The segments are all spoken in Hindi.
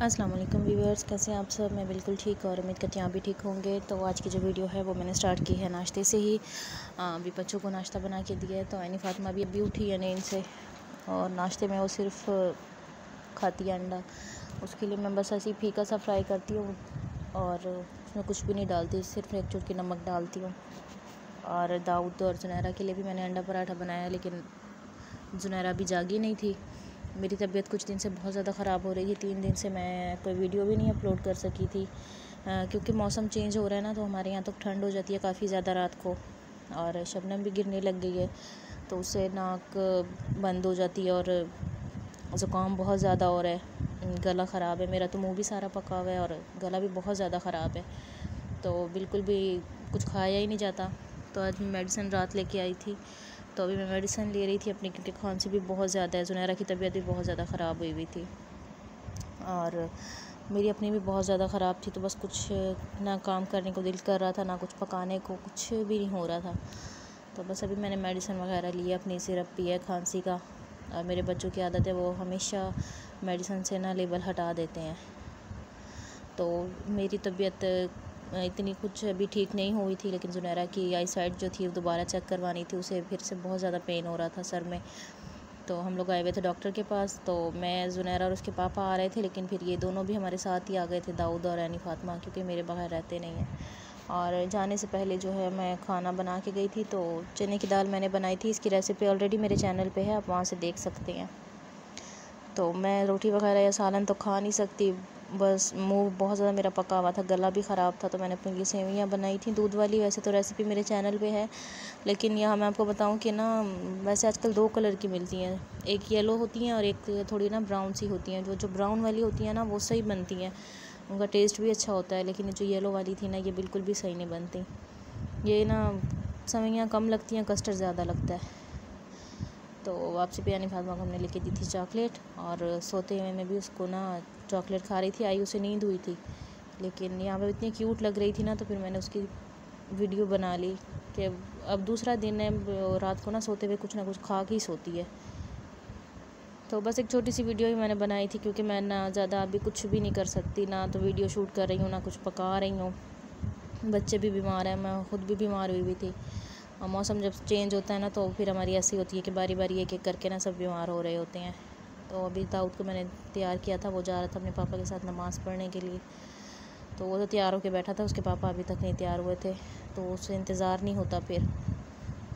अस्सलाम वालेकुम व्यूअर्स, कैसे हैं आप सब। मैं बिल्कुल ठीक और उम्मीद करती हूँ आप भी ठीक होंगे। तो आज की जो वीडियो है वो मैंने स्टार्ट की है नाश्ते से ही। अभी बच्चों को नाश्ता बना के दिया है। तो आनी फातिमा भी अभी उठी है नींद से और नाश्ते में वो सिर्फ खाती है अंडा। उसके लिए मैं बस ऐसे ही फीका सा फ्राई करती हूँ और उसमें कुछ भी नहीं डालती, सिर्फ एक चुटकी नमक डालती हूँ। और दाऊद और जुनैरा के लिए भी मैंने अंडा पराठा बनाया, लेकिन जुनैरा अभी जागी नहीं थी। मेरी तबीयत कुछ दिन से बहुत ज़्यादा ख़राब हो रही थी। 3 दिन से मैं कोई वीडियो भी नहीं अपलोड कर सकी थी, क्योंकि मौसम चेंज हो रहा है ना, तो हमारे यहाँ तो ठंड हो जाती है काफ़ी ज़्यादा रात को, और शबनम भी गिरने लग गई है, तो उससे नाक बंद हो जाती है और ज़ुकाम बहुत ज़्यादा हो रहा है। गला ख़राब है मेरा, तो मुँह भी सारा पका हुआ है और गला भी बहुत ज़्यादा ख़राब है, तो बिल्कुल भी कुछ खाया ही नहीं जाता। तो आज मैं मेडिसिन रात लेके आई थी, तो अभी मैं मेडिसिन ले रही थी अपनी, क्योंकि खांसी भी बहुत ज़्यादा है। जुनैरा की तबीयत भी बहुत ज़्यादा ख़राब हुई थी और मेरी अपनी भी बहुत ज़्यादा ख़राब थी। तो बस कुछ ना काम करने को दिल कर रहा था, ना कुछ पकाने को, कुछ भी नहीं हो रहा था। तो बस अभी मैंने मेडिसिन वगैरह लिया, अपनी सिरप पी है खांसी का। और मेरे बच्चों की आदत है, वो हमेशा मेडिसिन से ना लेबल हटा देते हैं। तो मेरी तबीयत इतनी कुछ अभी ठीक नहीं हुई थी, लेकिन जुनैरा की आई साइड जो थी वो दोबारा चेक करवानी थी। उसे फिर से बहुत ज़्यादा पेन हो रहा था सर में। तो हम लोग आए हुए थे डॉक्टर के पास। तो मैं, जुनैरा और उसके पापा आ रहे थे, लेकिन फिर ये दोनों भी हमारे साथ ही आ गए थे, दाऊद और आनी फातिमा, क्योंकि मेरे बगैर रहते नहीं हैं। और जाने से पहले जो है मैं खाना बना के गई थी। तो चने की दाल मैंने बनाई थी, इसकी रेसिपी ऑलरेडी मेरे चैनल पे है, आप वहाँ से देख सकते हैं। तो मैं रोटी वगैरह या सालन तो खा नहीं सकती, बस मुंह बहुत ज़्यादा मेरा पका हुआ था, गला भी ख़राब था। तो मैंने अपने लिए सेवइयाँ बनाई थी दूध वाली। वैसे तो रेसिपी मेरे चैनल पे है, लेकिन यहाँ मैं आपको बताऊँ कि ना, वैसे आजकल 2 कलर की मिलती हैं, एक येलो होती हैं और एक थोड़ी ना ब्राउन सी होती हैं। जो ब्राउन वाली होती हैं ना, वो सही बनती हैं, उनका टेस्ट भी अच्छा होता है। लेकिन जो येलो वाली थी ना, ये बिल्कुल भी सही नहीं बनती। ये ना सेवइयाँ कम लगती हैं, कस्टर्ड ज़्यादा लगता है। तो वापसी पे आनी फातिमा को हमने लेके दी थी चॉकलेट, और सोते हुए में भी उसको ना चॉकलेट खा रही थी। आई उसे नींद हुई थी, लेकिन यहाँ पर इतनी क्यूट लग रही थी ना, तो फिर मैंने उसकी वीडियो बना ली कि अब दूसरा दिन है, रात को ना सोते हुए कुछ ना कुछ खा के ही सोती है। तो बस एक छोटी सी वीडियो ही मैंने बनाई थी, क्योंकि मैं ना ज़्यादा अभी कुछ भी नहीं कर सकती, ना तो वीडियो शूट कर रही हूँ, ना कुछ पका रही हूँ। बच्चे भी बीमार हैं, मैं ख़ुद भी बीमार हुई थी। और मौसम जब चेंज होता है ना, तो फिर हमारी ऐसी होती है कि बारी बारी एक एक करके ना सब बीमार हो रहे होते हैं। तो अभी दाऊद को मैंने तैयार किया था, वो जा रहा था अपने पापा के साथ नमाज़ पढ़ने के लिए। तो वो तो तैयार होकर बैठा था, उसके पापा अभी तक नहीं तैयार हुए थे, तो उससे इंतज़ार नहीं होता फिर।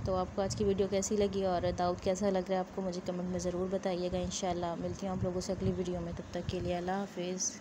तो आपको आज की वीडियो कैसी लगी और दाऊद कैसा लग रहा है आपको, मुझे कमेंट में ज़रूर बताइएगा। इंशाल्लाह मिलती हूँ आप लोगों से अगली वीडियो में, तब तक के लिए अल्लाह हाफ़िज़।